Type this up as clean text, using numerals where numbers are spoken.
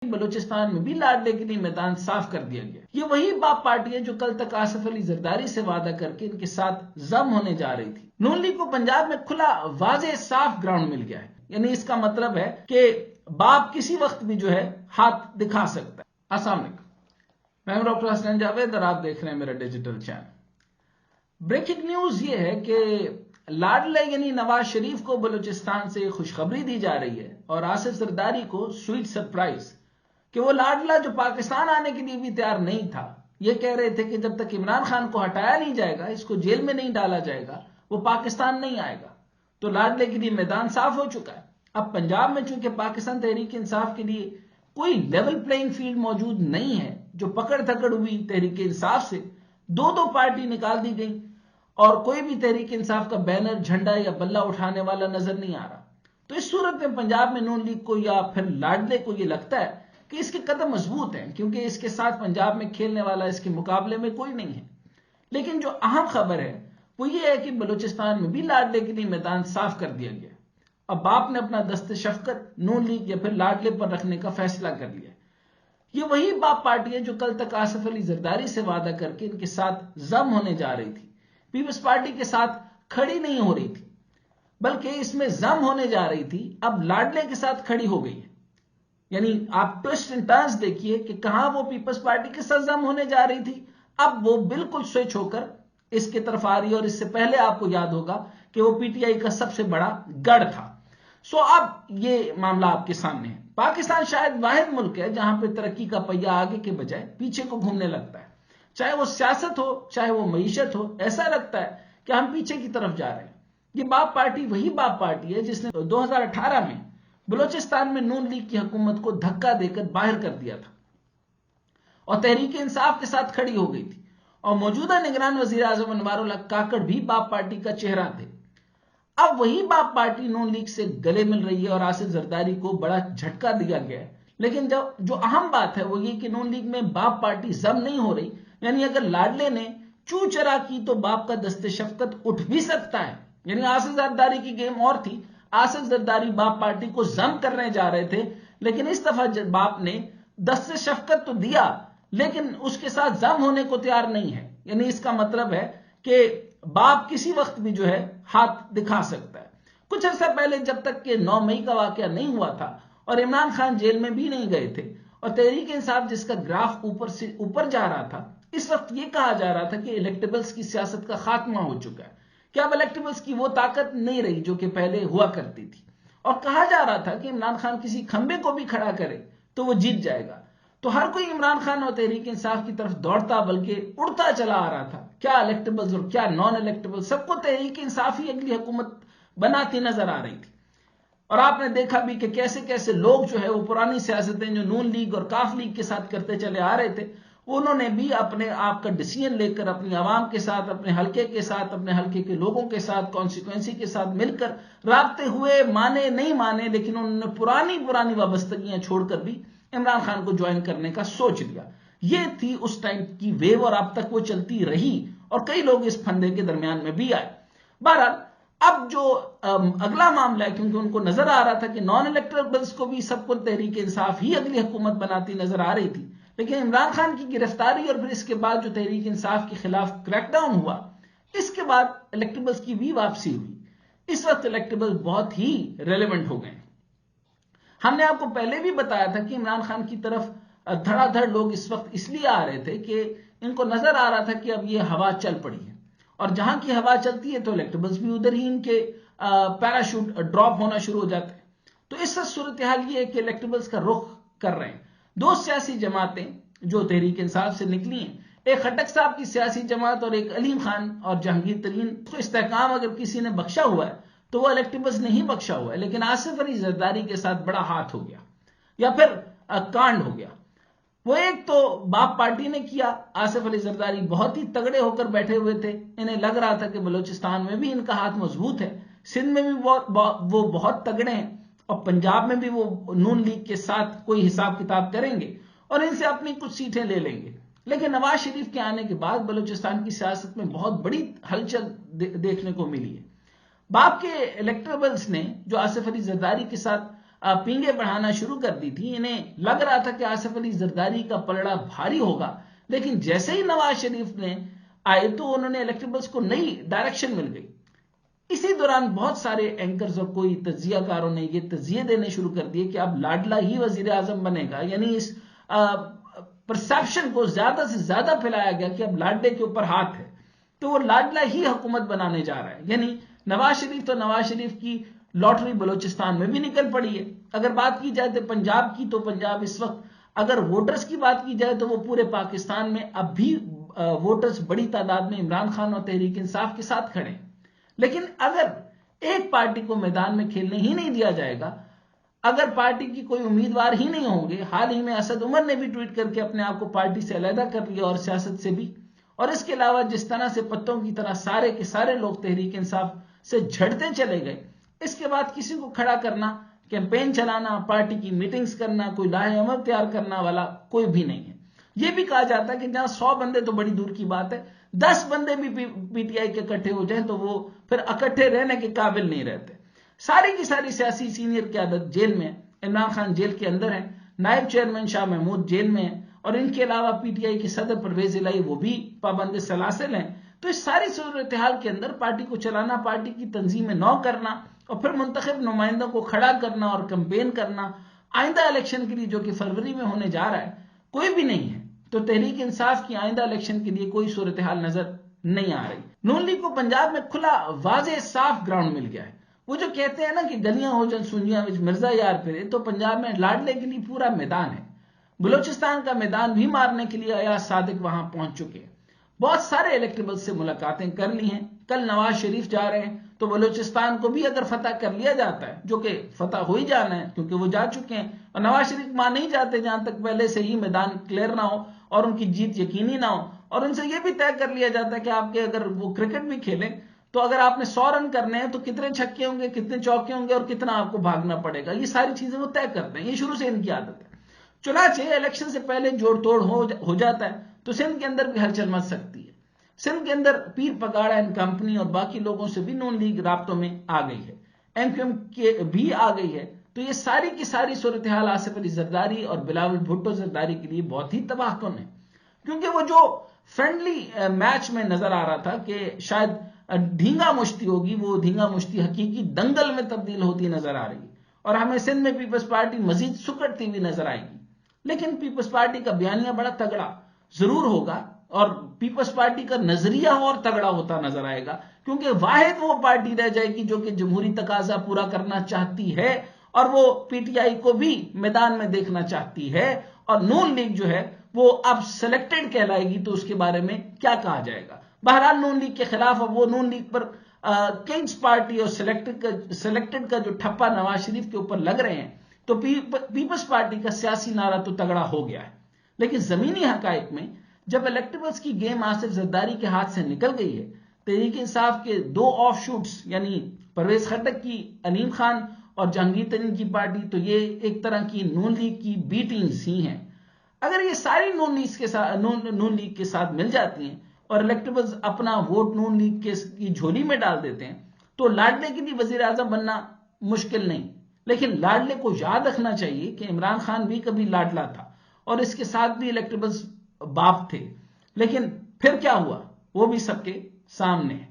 بلوچستان میں بھی لاڈلے کے لیے میدان صاف کر دیا گیا۔ یہ وہی باپ پارٹی ہے جو کل تک آصف علی زرداری سے وعدہ کر کے ان کے ساتھ ضم ہونے جا رہی تھی۔ نون لیگ کو پنجاب میں کھلا واضح صاف گراؤنڈ مل گیا ہے، یعنی اس کا مطلب ہے کہ باپ کسی وقت بھی جو ہے ہاتھ دکھا سکتا ہے۔ السلام علیکم، میں ہوں ڈاکٹر حسنین جاوید اور آپ دیکھ رہے ہیں میرا ڈیجیٹل چینل۔ بریکنگ نیوز یہ ہے کہ لاڈلے یعنی نواز شریف کو بلوچستان سے خوشخبری دی جا رہی ہے اور آصف زرداری کو سویٹ سرپرائز کہ وہ لاڈلہ جو پاکستان آنے کے لیے بھی تیار نہیں تھا، یہ کہہ رہے تھے کہ جب تک عمران خان کو ہٹایا نہیں جائے گا، اس کو جیل میں نہیں ڈالا جائے گا، وہ پاکستان نہیں آئے گا۔ تو لاڈلے کے لیے میدان صاف ہو چکا ہے۔ اب پنجاب میں چونکہ پاکستان تحریک انصاف کے لیے کوئی لیول پلینگ فیلڈ موجود نہیں ہے، جو پکڑ دھکڑ ہوئی تحریک انصاف سے، دو پارٹی نکال دی گئی اور کوئی بھی تحریک انصاف کا بینر، جھنڈا یا بلہ اٹھانے والا نظر نہیں آ رہا۔ تو اس صورت میں پنجاب میں نون لیگ کو یا پھر لاڈلے کو یہ لگتا ہے کہ اس کے قدم مضبوط ہیں، کیونکہ اس کے ساتھ پنجاب میں کھیلنے والا اس کے مقابلے میں کوئی نہیں ہے۔ لیکن جو اہم خبر ہے وہ یہ ہے کہ بلوچستان میں بھی لاڈلے کے لیے میدان صاف کر دیا گیا۔ اب باپ نے اپنا دست شفقت نون لیگ یا پھر لاڈلے پر رکھنے کا فیصلہ کر لیا۔ یہ وہی باپ پارٹی ہے جو کل تک آصف علی زرداری سے وعدہ کر کے ان کے ساتھ ضم ہونے جا رہی تھی، پیپلز پارٹی کے ساتھ کھڑی نہیں ہو رہی تھی، بلکہ اس میں ضم ہونے جا رہی تھی، اب لاڈلے کے ساتھ کھڑی ہو گئی ہے۔ یعنی آپ ٹوسٹ اینڈ ٹرنز دیکھیے کہ کہاں وہ پیپلز پارٹی کے ساتھ ضم ہونے جا رہی تھی، اب وہ بالکل سوئچ ہو کر اس کی طرف آ رہی ہے، اور اس سے پہلے آپ کو یاد ہوگا کہ وہ پی ٹی آئی کا سب سے بڑا گڑھ تھا۔ اب یہ معاملہ آپ کے سامنے ہے۔ پاکستان شاید واحد ملک ہے جہاں پہ ترقی کا پہیہ آگے کے بجائے پیچھے کو گھومنے لگتا ہے، چاہے وہ سیاست ہو چاہے وہ معیشت ہو، ایسا لگتا ہے کہ ہم پیچھے کی طرف جا رہے ہیں۔ یہ باپ پارٹی وہی باپ پارٹی ہے جس نے 2018 میں بلوچستان میں نون لیگ کی حکومت کو دھکا دے کر باہر کر دیا تھا اور تحریک انصاف کے ساتھ کھڑی ہو گئی تھی، اور موجودہ نگران وزیر اعظم انوار اللہ کاکڑ بھی باپ پارٹی کا چہرہ تھے۔ اب وہی باپ پارٹی نون لیگ سے گلے مل رہی ہے اور آصف زرداری کو بڑا جھٹکا دیا گیا ہے۔ لیکن جو اہم بات ہے وہ یہ کہ نون لیگ میں باپ پارٹی ضم نہیں ہو رہی، یعنی اگر لاڈلے نے چو چرا کی تو باپ کا دست شفقت اٹھ بھی سکتا ہے۔ یعنی آصف زرداری کی گیم اور تھی، آصف زرداری باپ پارٹی کو ضم کرنے جا رہے تھے، لیکن اس دفعہ باپ نے دست شفقت تو دیا لیکن اس کے ساتھ ضم ہونے کو تیار نہیں ہے۔ یعنی اس کا مطلب ہے کہ باپ کسی وقت بھی جو ہے ہاتھ دکھا سکتا ہے۔ کچھ عرصہ پہلے جب تک کہ 9 مئی کا واقعہ نہیں ہوا تھا اور عمران خان جیل میں بھی نہیں گئے تھے اور تحریک انصاف جس کا گراف اوپر سے اوپر جا رہا تھا، اس وقت یہ کہا جا رہا تھا کہ الیکٹیبلز کی سیاست کا خاتمہ ہو چکا ہے، کہ اب الیکٹیبلز کی وہ طاقت نہیں رہی جو کہ پہلے ہوا کرتی تھی، اور کہا جا رہا تھا کہ عمران خان کسی کھمبے کو بھی کھڑا کرے تو وہ جیت جائے گا۔ تو ہر کوئی عمران خان اور تحریک انصاف کی طرف دوڑتا بلکہ اڑتا چلا آ رہا تھا، کیا الیکٹیبلز اور کیا نان الیکٹیبلز، سب کو تحریک انصاف ہی اگلی حکومت بناتی نظر آ رہی تھی۔ اور آپ نے دیکھا بھی کہ کیسے کیسے لوگ جو ہے وہ پرانی سیاستیں جو نون لیگ اور کاف لیگ کے ساتھ کرتے چلے آ رہے تھے، انہوں نے بھی اپنے آپ کا ڈیسیژن لے کر اپنی عوام کے ساتھ، اپنے حلقے کے ساتھ، اپنے حلقے کے لوگوں کے ساتھ، کانسٹیٹوئنسی کے ساتھ مل کر رابطے ہوئے، مانے نہیں مانے، لیکن انہوں نے پرانی وابستگیاں چھوڑ کر بھی عمران خان کو جوائن کرنے کا سوچ لیا۔ یہ تھی اس ٹائم کی ویو اور اب تک وہ چلتی رہی اور کئی لوگ اس پھندے کے درمیان میں بھی آئے۔ بہرحال اب جو اگلا معاملہ ہے، کیونکہ ان کو نظر آ رہا تھا کہ نان الیکٹیبلز کو بھی سب کو تحریک انصاف ہی اگلی حکومت بناتی نظر آ رہی تھی، لیکن عمران خان کی گرفتاری اور پھر اس کے بعد جو تحریک انصاف کے خلاف کریک ڈاؤن ہوا، اس کے بعد الیکٹیبلز کی بھی واپسی ہوئی۔ اس وقت الیکٹیبلز بہت ہی ریلیونٹ ہو گئے۔ ہم نے آپ کو پہلے بھی بتایا تھا کہ عمران خان کی طرف دھڑا دھڑ لوگ اس وقت اس لیے آ رہے تھے کہ ان کو نظر آ رہا تھا کہ اب یہ ہوا چل پڑی ہے، اور جہاں کی ہوا چلتی ہے تو الیکٹیبلز بھی ادھر ہی ان کے پیراشوٹ ڈراپ ہونا شروع ہو جاتے ہیں۔ تو اس وقت صورتحال یہ ہے کہ الیکٹیبلز کا رخ کر رہے ہیں دو سیاسی جماعتیں جو تحریک انصاف سے نکلی ہیں، ایک خٹک صاحب کی سیاسی جماعت اور ایک علیم خان اور جہانگیر ترین کو استحکام اگر کسی نے بخشا ہوا ہے تو وہ الیکٹیبلز نہیں بخشا ہوا ہے، لیکن آصف علی زرداری کے ساتھ بڑا ہاتھ ہو گیا یا پھر کانڈ ہو گیا۔ وہ ایک تو باپ پارٹی نے کیا، آصف علی زرداری بہت ہی تگڑے ہو کر بیٹھے ہوئے تھے، انہیں لگ رہا تھا کہ بلوچستان میں بھی ان کا ہاتھ مضبوط ہے، سندھ میں بھی وہ بہت تگڑے ہیں، اور پنجاب میں بھی وہ نون لیگ کے ساتھ کوئی حساب کتاب کریں گے اور ان سے اپنی کچھ سیٹیں لے لیں گے۔ لیکن نواز شریف کے آنے کے بعد بلوچستان کی سیاست میں بہت بڑی ہلچل دیکھنے کو ملی ہے۔ باپ کے الیکٹیبلز نے جو آصف علی زرداری کے ساتھ پینگیں بڑھانا شروع کر دی تھی. انہیں لگ رہا تھا کہ آصف علی زرداری کا پلڑا بھاری ہوگا، لیکن جیسے ہی نواز شریف نے آئے تو انہوں نے الیکٹیبلز کو نئی ڈائریکشن مل گئی. اسی دوران بہت سارے اینکرز اور کوئی تجزیہ کاروں نے یہ تجزیے دینے شروع کر دیے کہ اب لاڈلا ہی وزیر اعظم بنے گا. یعنی اس پرسیپشن کو زیادہ سے زیادہ پھیلایا گیا کہ اب لاڈلے کے اوپر ہاتھ ہے تو وہ لاڈلا ہی حکومت بنانے جا رہا ہے. یعنی نواز شریف کی لاٹری بلوچستان میں بھی نکل پڑی ہے. اگر بات کی جائے تو پنجاب کی، تو پنجاب اس وقت اگر ووٹرز کی بات کی جائے تو وہ پورے پاکستان میں اب بھی ووٹرز بڑی تعداد میں عمران خان اور تحریک انصاف کے ساتھ کھڑے ہیں. لیکن اگر ایک پارٹی کو میدان میں کھیلنے ہی نہیں دیا جائے گا، اگر پارٹی کی کوئی امیدوار ہی نہیں ہوں گے، حال ہی میں اسد عمر نے بھی ٹویٹ کر کے اپنے آپ کو پارٹی سے علیحدہ کر لیا اور سیاست سے بھی، اور اس کے علاوہ جس طرح سے پتوں کی طرح سارے کے سارے لوگ تحریک انصاف سے جھڑتے چلے گئے، اس کے بعد کسی کو کھڑا کرنا، کیمپین چلانا، پارٹی کی میٹنگز کرنا، کوئی لاہ عمل تیار کرنا والا کوئی بھی نہیں ہے. یہ بھی کہا جاتا ہے کہ جہاں 100 بندے تو بڑی دور کی بات ہے، 10 بندے بھی پی ٹی آئی کے اکٹھے ہو جائیں تو وہ پھر اکٹھے رہنے کے قابل نہیں رہتے. ساری کی ساری سیاسی سینئر قیادت جیل میں ہے. عمران خان جیل کے اندر ہیں، نائب چیئرمین شاہ محمود جیل میں ہیں، اور ان کے علاوہ پی ٹی آئی کے صدر پرویز الہی وہ بھی پابند سلاسل ہیں. تو اس ساری صورتحال کے اندر پارٹی کو چلانا، پارٹی کی تنظیم نو کرنا اور پھر منتخب نمائندوں کو کھڑا کرنا اور کمپین کرنا آئندہ الیکشن کے لیے جو کہ فروری میں ہونے جا رہا ہے کوئی بھی نہیں ہے. تو تحریک انصاف کی آئندہ الیکشن کے لیے کوئی صورتحال نظر نہیں آ رہی. نون لیگ کو پنجاب میں کھلا واضح صاف گراؤنڈ مل گیا ہے. وہ جو کہتے ہیں نا کہ گلیاں ہو جن سونجیاں وچ مرزا یار پھرے، تو پنجاب میں لاڈلے کے لیے پورا میدان ہے. بلوچستان کا میدان بھی مارنے کے لیے ایاز صادق وہاں پہنچ چکے ہیں. بہت سارے الیکٹیبلز سے ملاقاتیں کر لی ہیں. کل نواز شریف جا رہے ہیں تو بلوچستان کو بھی اگر فتح کر لیا جاتا ہے، جو کہ فتح ہو ہی جانا ہے کیونکہ وہ جا چکے ہیں، اور نواز شریف وہاں نہیں جاتے جہاں تک پہلے سے ہی میدان کلیئر نہ ہو اور ان کی جیت یقینی نہ ہو، اور ان سے یہ بھی طے کر لیا جاتا ہے کہ آپ کے اگر وہ کرکٹ بھی کھیلیں تو اگر آپ نے 100 رن کرنے ہیں تو کتنے چھکے ہوں گے، کتنے چوکے ہوں گے اور کتنا آپ کو بھاگنا پڑے گا. یہ ساری چیزیں وہ طے کرتے ہیں. یہ شروع سے ان کی عادت ہے. چنانچہ الیکشن سے پہلے جوڑ توڑ ہو جاتا ہے تو سندھ کے اندر بھی ہلچل مچ سکتی ہے. سندھ کے اندر پیر پگاڑا اینڈ کمپنی اور باقی لوگوں سے بھی نون لیگ رابطوں میں آ گئی ہے، ایم کیو ایم کے بھی آ گئی ہے. تو یہ ساری کی ساری صورتحال آصف علی زرداری اور بلاول بھٹو زرداری کے لیے بہت ہی تباہ کن ہے، کیونکہ وہ جو فرینڈلی میچ میں نظر آ رہا تھا کہ شاید ڈھینگا مشتی ہوگی، وہ ڈھینگا مشتی حقیقی دنگل میں تبدیل ہوتی نظر آ رہی ہے، اور ہمیں سندھ میں پیپلز پارٹی مزید سکڑتی ہوئی نظر آئے گی. لیکن پیپلز پارٹی کا بیانیہ بڑا تگڑا ضرور ہوگا اور پیپلز پارٹی کا نظریہ اور تگڑا ہوتا نظر آئے گا، کیونکہ واحد وہ پارٹی رہ جائے گی جو کہ جمہوری تقاضا پورا کرنا چاہتی ہے اور وہ پی ٹی آئی کو بھی میدان میں دیکھنا چاہتی ہے. اور نون لیگ جو ہے وہ اب سلیکٹڈ کہلائے گی تو اس کے بارے میں کیا کہا جائے گا. بہرحال نون لیگ کے خلاف اب وہ نون لیگ پر کنگز پارٹی اور سلیکٹڈ کا جو ٹھپا نواز شریف کے اوپر لگ رہے ہیں، تو پیپلز پارٹی کا سیاسی نعرہ تو تگڑا ہو گیا ہے. لیکن زمینی حقائق میں جب الیکٹیبلز کی گیم آصف زرداری کے ہاتھ سے نکل گئی ہے، تحریک انصاف کے 2 آف شوٹس یعنی پرویز خٹک کی علیم خان اور جہانگیر ترین کی پارٹی، تو یہ ایک طرح کی نون لیگ کی بی ٹیمز ہی ہیں. اگر یہ ساری نون لیگ کے ساتھ مل جاتی ہیں اور الیکٹیبلز اپنا ووٹ نون لیگ کی جھولی میں ڈال دیتے ہیں تو لاڈلے کے لیے وزیر اعظم بننا مشکل نہیں. لیکن لاڈلے کو یاد رکھنا چاہیے کہ عمران خان بھی کبھی لاڈلا تھا اور اس کے ساتھ بھی الیکٹیبلز باپ تھے، لیکن پھر کیا ہوا وہ بھی سب کے سامنے ہے.